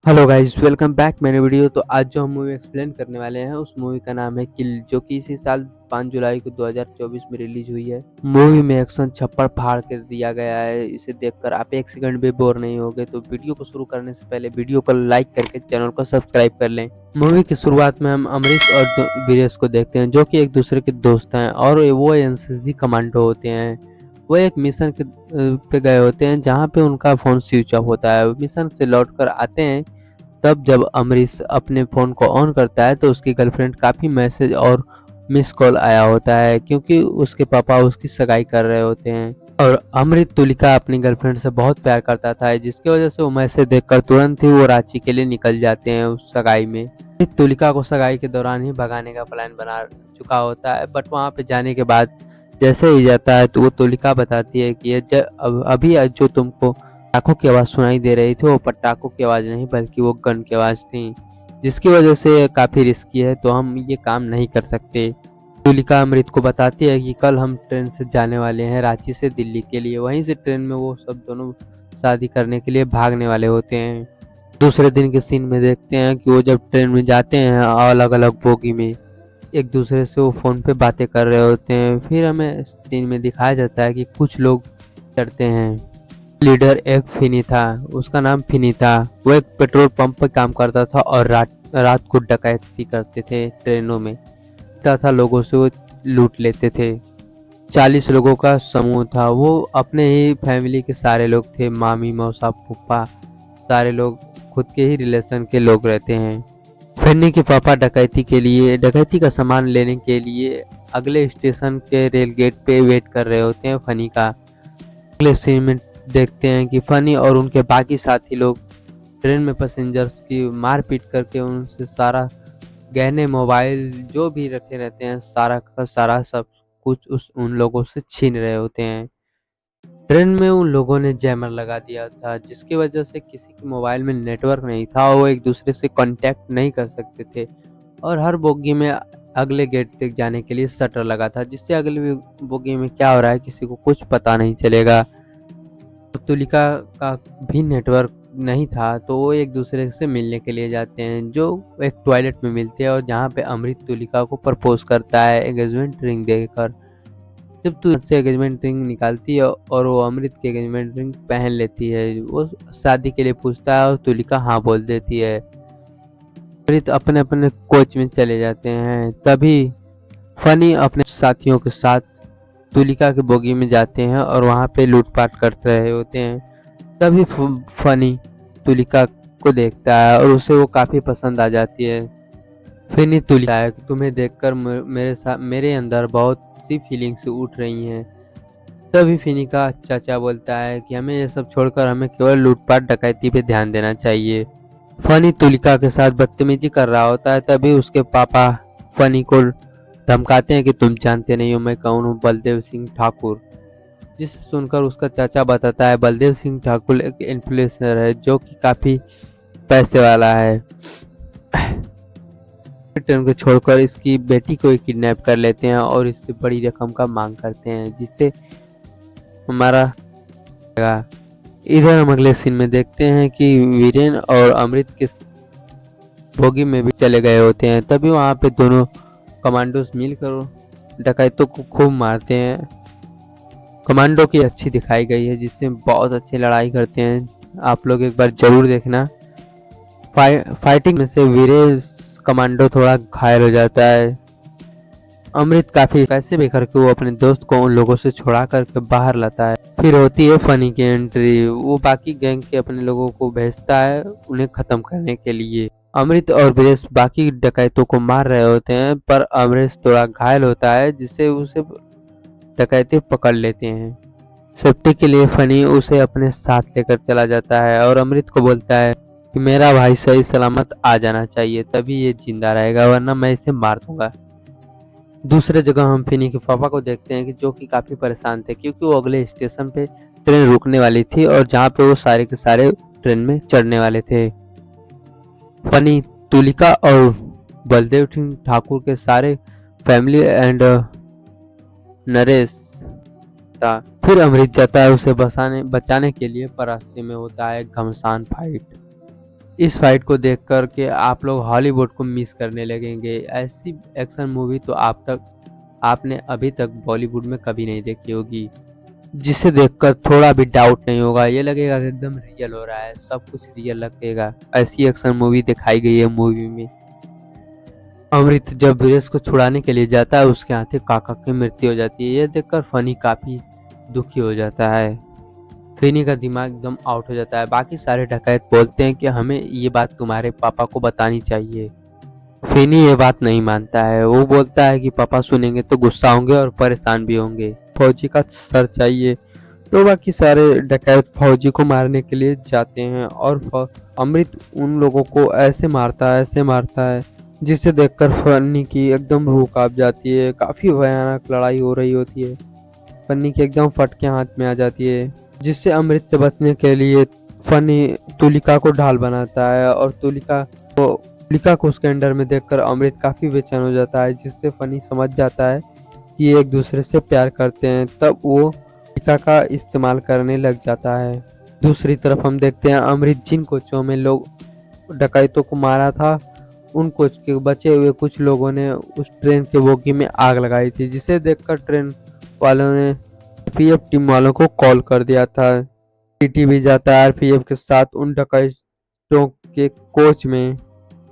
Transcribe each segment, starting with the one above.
Hello guys, welcome back मेरे video. तो आज जो हम मूवी एक्सप्लेन करने वाले हैं उस मूवी का नाम है किल, जो कि इसी साल 5 जुलाई को 2024 में रिलीज हुई है। मूवी में एक्शन छप्पड़ फाड़ कर दिया गया है। इसे देखकर आप एक सेकंड भी बोर नहीं होगे। तो वीडियो को शुरू करने से पहले वीडियो को लाइक करके चैनल को सब्सक्राइब कर लें। मूवी की शुरुआत में हम अमरीश और वीरेश को देखते हैं, जो कि एक दूसरे के दोस्त हैं और वो एनसीसी कमांडो होते हैं। वो एक मिशन पे गए होते हैं जहाँ पे उनका फ़ोन स्विच ऑफ होता है। मिशन से लौटकर आते हैं, तब जब अमरीश अपने फ़ोन को ऑन करता है तो उसकी गर्लफ्रेंड काफ़ी मैसेज और मिस कॉल आया होता है, क्योंकि उसके पापा उसकी सगाई कर रहे होते हैं। और अमृत तुलिका अपनी गर्लफ्रेंड से बहुत प्यार करता था, जिसकी वजह से वो मैसेज देखकर तुरंत ही वो रांची के लिए निकल जाते हैं उस सगाई में। अमृत तुलिका को सगाई के दौरान ही भगाने का प्लान बना चुका होता है, बट वहाँ पे जाने के बाद जैसे ही जाता है तो वो तुलिका बताती है कि अभी जो तुमको पटाखों की आवाज़ सुनाई दे रही थी वो पटाखों की आवाज़ नहीं बल्कि वो गन की आवाज़ थी, जिसकी वजह से काफ़ी रिस्की है, तो हम ये काम नहीं कर सकते। तुलिका अमृत को बताती है कि कल हम ट्रेन से जाने वाले हैं रांची से दिल्ली के लिए। वहीं से ट्रेन में वो सब दोनों शादी करने के लिए भागने वाले होते हैं। दूसरे दिन के सीन में देखते हैं कि वो जब ट्रेन में जाते हैं अलग अलग बोगी में, एक दूसरे से वो फ़ोन पे बातें कर रहे होते हैं। फिर हमें सीन में दिखाया जाता है कि कुछ लोग चढ़ते हैं। लीडर एक फिनी था, उसका नाम फिनी था। वो एक पेट्रोल पंप पे काम करता था और रात रात को डकैती करते थे ट्रेनों में। था लोगों से वो लूट लेते थे। 40 लोगों का समूह था। वो अपने ही फैमिली के सारे लोग थे, मामी मौसा फूफा, सारे लोग खुद के ही रिलेशन के लोग रहते हैं। फन्नी के पापा डकैती का सामान लेने के लिए अगले स्टेशन के रेल गेट पे वेट कर रहे होते हैं फनी का। अगले सीन में देखते हैं कि फनी और उनके बाकी साथी लोग ट्रेन में पैसेंजर्स की मारपीट करके उनसे सारा गहने मोबाइल जो भी रखे रहते हैं सारा का सारा सब कुछ उस उन लोगों से छीन रहे होते हैं। ट्रेन में उन लोगों ने जैमर लगा दिया था, जिसकी वजह से किसी के मोबाइल में नेटवर्क नहीं था और वो एक दूसरे से कांटेक्ट नहीं कर सकते थे। और हर बोगी में अगले गेट तक जाने के लिए शटर लगा था, जिससे अगले बोगी में क्या हो रहा है किसी को कुछ पता नहीं चलेगा। तुलिका का भी नेटवर्क नहीं था, तो वो एक दूसरे से मिलने के लिए जाते हैं, जो एक टॉयलेट में मिलते हैं और जहाँ पे अमृत तुलिका को प्रपोज करता है एंगेजमेंट रिंग देकर। जब तुरंत से एंगेजमेंट रिंग निकालती है और वो अमृत की एंगेजमेंट रिंग पहन लेती है। वो शादी के लिए पूछता है और तुलिका हाँ बोल देती है। अमृत अपने अपने कोच में चले जाते हैं। तभी फनी अपने साथियों के साथ तुलिका के बोगी में जाते हैं और वहाँ पे लूटपाट करते रहे होते हैं। तभी फनी तुलिका को देखता है और उसे वो काफ़ी पसंद आ जाती है। फिनी तुलिका है कि तुम्हें देखकर मेरे अंदर बहुत सी फीलिंग्स उठ रही हैं। तभी फिनी का चाचा बोलता है कि हमें ये सब छोड़कर हमें केवल लूटपाट डकैती पे ध्यान देना चाहिए। फनी तुलिका के साथ बदतमीजी कर रहा होता है, तभी उसके पापा फनी को धमकाते हैं कि तुम जानते नहीं हो मैं कौन हूँ, बलदेव सिंह ठाकुर। जिसे सुनकर उसका चाचा बताता है बलदेव सिंह ठाकुर एक इन्फ्लुएंसर है जो कि काफ़ी पैसे वाला है। ट्रेन को छोड़कर इसकी बेटी को किडनैप कर लेते हैं और इससे बड़ी रकम का मांग करते हैं, जिससे हमारा इधर हम अगले सीन में देखते हैं कि वीरेन और अमृत के बोगी में भी चले गए होते हैं। तभी वहाँ पे दोनों कमांडोस मिलकर डकैतों को खूब मारते हैं। कमांडो की अच्छी दिखाई गई है, जिससे बहुत अच्छी लड़ाई करते हैं। आप लोग एक बार जरूर देखना। फाइटिंग में से वीरेश कमांडो थोड़ा घायल हो जाता है। अमृत काफी पैसे भी करके वो अपने दोस्त को उन लोगों से छुड़ा करके बाहर लाता है। फिर होती है फनी की एंट्री। वो बाकी गैंग के अपने लोगों को भेजता है उन्हें खत्म करने के लिए। अमृत और वीरेश बाकी डकैतों को मार रहे होते हैं, पर अमरीश थोड़ा घायल होता है, जिससे उसे डकैते पकड़ लेते हैं। सेफ्टी के लिए फनी उसे अपने साथ लेकर चला जाता है और अमृत को बोलता है कि मेरा भाई सही सलामत आ जाना चाहिए, तभी ये जिंदा रहेगा, वरना मैं इसे मार दूंगा। दूसरे जगह हम फिनी के पापा को देखते हैं कि जो कि काफी परेशान थे, क्योंकि वो अगले स्टेशन पे ट्रेन रुकने वाली थी और जहाँ पे वो सारे के सारे ट्रेन में चढ़ने वाले थे। फनी तुलिका और बलदेव सिंह ठाकुर के सारे फैमिली एंड नरेश था। फिर अमृत जाता है उसे बचाने के लिए, पर रास्ते में होता है घमासान फाइट। इस फाइट को देख कर के आप लोग हॉलीवुड को मिस करने लगेंगे। ऐसी एक्शन मूवी तो आपने अभी तक बॉलीवुड में कभी नहीं देखी होगी, जिसे देखकर थोड़ा भी डाउट नहीं होगा, ये लगेगा कि एकदम रियल हो रहा है, सब कुछ रियल लगेगा। ऐसी एक्शन मूवी दिखाई गई है मूवी में। अमृत जब वीरेश को छुड़ाने के लिए जाता है, उसके हाथे काका की मृत्यु हो जाती है। ये देखकर फनी काफी दुखी हो जाता है। फिनी का दिमाग एकदम आउट हो जाता है। बाकी सारे डकैत बोलते हैं कि हमें ये बात तुम्हारे पापा को बतानी चाहिए। फिनी ये बात नहीं मानता है। वो बोलता है कि पापा सुनेंगे तो गुस्सा होंगे और परेशान भी होंगे। फौजी का सर चाहिए। तो बाकी सारे डकैत फौजी को मारने के लिए जाते हैं और अमृत उन लोगों को ऐसे मारता है जिसे देखकर फन्नी की एकदम रूह कांप जाती है। काफी भयानक लड़ाई हो रही होती है। फन्नी की एकदम फटके हाथ में आ जाती है, जिससे अमृत से बचने के लिए फनी तुलिका को ढाल बनाता है और तुलिका को उसके अंडर में देखकर अमृत काफी बेचैन हो जाता है, जिससे फनी समझ जाता है कि ये एक दूसरे से प्यार करते हैं। तब वो तुलिका का इस्तेमाल करने लग जाता है। दूसरी तरफ हम देखते हैं अमृत जिन कोचों में लोग डकैतों को मारा था, उन कोच के बचे हुए कुछ लोगों ने उस ट्रेन के बोगी में आग लगाई थी, जिसे देखकर ट्रेन वालों ने आरपीएफ टीम वालों को कॉल कर दिया था। टीटी भी जाता है आरपीएफ के साथ उन डकैतों के कोच में।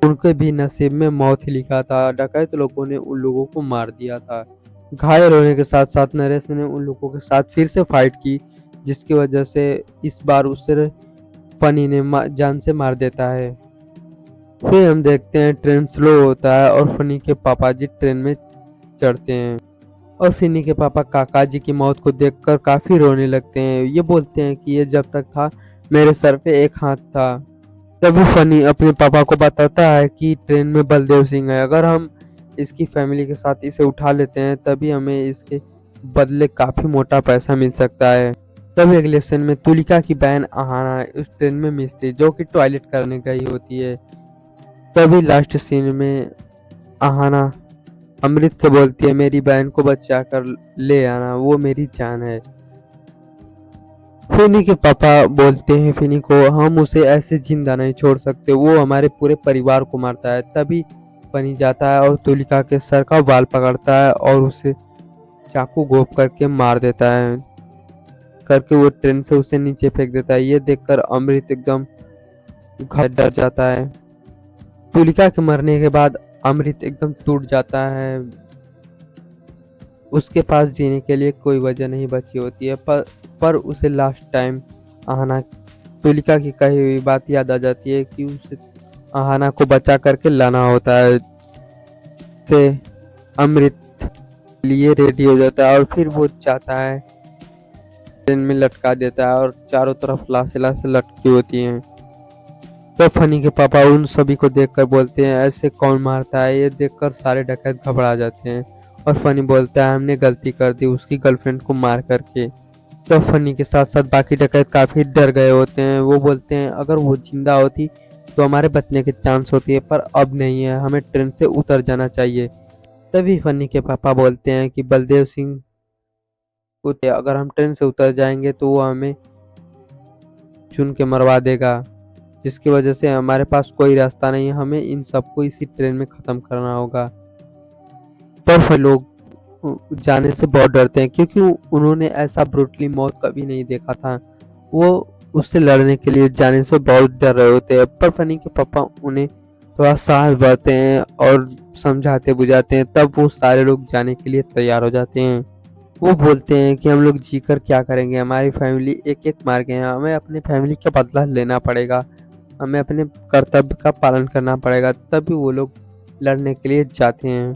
उनके भी नसीब में मौत ही लिखा था। डकैत लोगों ने उन लोगों को मार दिया था। घायल होने के साथ साथ नरेश ने उन लोगों के साथ फिर से फाइट की, जिसकी वजह से इस बार उसे फनी ने जान से मार देता है। फिर हम देखते हैं ट्रेन स्लो होता है और फनी के पापा जी ट्रेन में चढ़ते हैं और फिनी के पापा काका जी की मौत को देखकर काफी रोने लगते हैं। ये बोलते हैं कि ये जब तक था मेरे सर पे एक हाथ था। तभी फनी अपने पापा को बताता है कि ट्रेन में बलदेव सिंह है, अगर हम इसकी फैमिली के साथ इसे उठा लेते हैं तभी हमें इसके बदले काफी मोटा पैसा मिल सकता है। तभी अगले सीन में तुलिका की बहन आहाना उस ट्रेन में मिस थी, जो कि टॉयलेट करने गई होती है। तभी लास्ट सीन में आहाना अमृत से बोलती है मेरी बहन को बचा कर ले आना, वो मेरी जान है। फिनी के पापा बोलते हैं फिनी को हम उसे ऐसे जिंदा नहीं छोड़ सकते, वो हमारे पूरे परिवार को मारता है। तभी फनी जाता है और तुलिका के सर का बाल पकड़ता है और उसे चाकू घोंप करके मार देता है। करके वो ट्रेन से उसे नीचे फेंक देता है। ये देखकर अमृत एकदम डर जाता है। तुलिका के मरने के बाद अमृत एकदम टूट जाता है। उसके पास जीने के लिए कोई वजह नहीं बची होती है, पर उसे लास्ट टाइम आहाना तुलिका की कही हुई बात याद आ जाती है कि उसे आहाना को बचा करके लाना होता है। से अमृत लिए रेडी हो जाता है और फिर वो जाता है ट्रेन में लटका देता है और चारों तरफ लाशें लटकी होती हैं। तो फनी के पापा उन सभी को देखकर बोलते हैं ऐसे कौन मारता है। ये देखकर सारे डकैत घबरा जाते हैं और फनी बोलता है हमने गलती कर दी उसकी गर्लफ्रेंड को मार करके। तो फनी के साथ साथ बाकी डकैत काफी डर गए होते हैं। वो बोलते हैं अगर वो जिंदा होती तो हमारे बचने के चांस होती है, पर अब नहीं है, हमें ट्रेन से उतर जाना चाहिए। तभी फनी के पापा बोलते हैं कि बलदेव सिंह को अगर हम ट्रेन से उतर जाएंगे तो वो हमें चुन के मरवा देगा, जिसकी वजह से हमारे पास कोई रास्ता नहीं है, हमें इन सबको इसी ट्रेन में खत्म करना होगा। पर लोग जाने से बहुत डरते हैं क्योंकि उन्होंने ऐसा ब्रूटली मौत कभी नहीं देखा था। वो उससे लड़ने के लिए जाने से बहुत डर रहे होते हैं, पर फनी के पापा उन्हें थोड़ा साहस बढ़ते हैं और समझाते बुझाते हैं। तब वो सारे लोग जाने के लिए तैयार हो जाते हैं। वो बोलते हैं कि हम लोग जीकर क्या करेंगे, हमारी फैमिली एक एक मार गए हैं, हमें अपनी फैमिली का बदला लेना पड़ेगा, हमें अपने कर्तव्य का पालन करना पड़ेगा। तभी वो लोग लड़ने के लिए जाते हैं।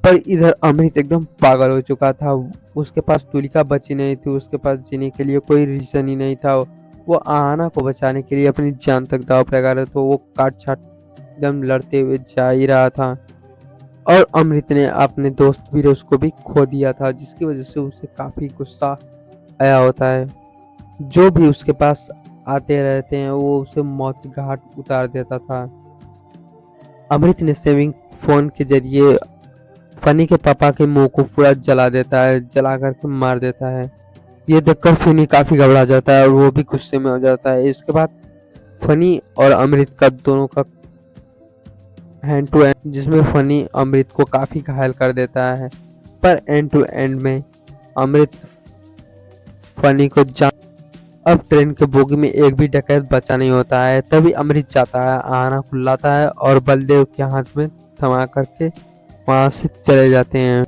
पर इधर अमृत एकदम पागल हो चुका था। उसके पास तुलिका बची नहीं थी, उसके पास जीने के लिए कोई रीजन ही नहीं था। वो आहाना को बचाने के लिए अपनी जान तक दांव पे लगा रहा था। तो वो काट छाट एकदम लड़ते हुए जा ही रहा था और अमृत ने अपने दोस्त वीरेश को भी खो दिया था, जिसकी वजह से उसे काफी गुस्सा आया होता है। जो भी उसके पास आते रहते हैं वो उसे मौत के घाट उतार देता था। अमृत ने सेविंग फोन के जरिए फनी के पापा के मुंह को पूरा जला देता है, जला करके मार देता है। ये देखकर फनी काफी घबरा जाता है और वो भी गुस्से में हो जाता है। इसके बाद फनी और अमृत का दोनों का हैंड टू एंड, जिसमें फनी अमृत को काफी घायल कर देता है, पर एंड टू एंड में अमृत फनी को जान। अब ट्रेन के बोगी में एक भी डकैत बचा नहीं होता है। तभी अमृत जाता है, आना खुलाता है और बलदेव के हाथ में थमा करके वहां से चले जाते हैं।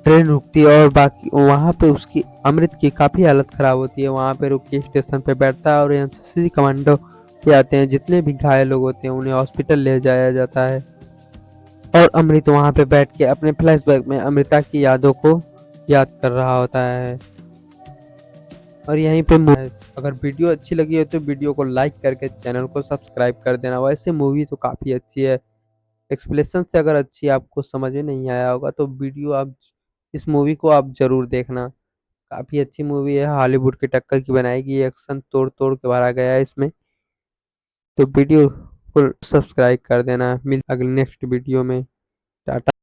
ट्रेन रुकती है और बाकी वहां पे उसकी अमृत की काफी हालत खराब होती है। वहां पे रुक के स्टेशन पे बैठता है और एनसीसी कमांडो के आते हैं। जितने भी घायल लोग होते हैं उन्हें हॉस्पिटल ले जाया जाता है और अमृत वहां पे बैठ के अपने फ्लैशबैक में अमृता की यादों को याद कर रहा होता है। और यहीं पे अगर वीडियो अच्छी लगी हो तो वीडियो को लाइक करके चैनल को सब्सक्राइब कर देना। वैसे मूवी तो काफ़ी अच्छी है, एक्सप्लेनेशन से अगर अच्छी आपको समझ में नहीं आया होगा तो वीडियो आप इस मूवी को आप ज़रूर देखना। काफ़ी अच्छी मूवी है, हॉलीवुड की टक्कर की बनाई गई, एक्शन तोड़ तोड़ के भरा गया है इसमें। तो वीडियो को सब्सक्राइब कर देना। मिल अगले नेक्स्ट वीडियो में। टाटा।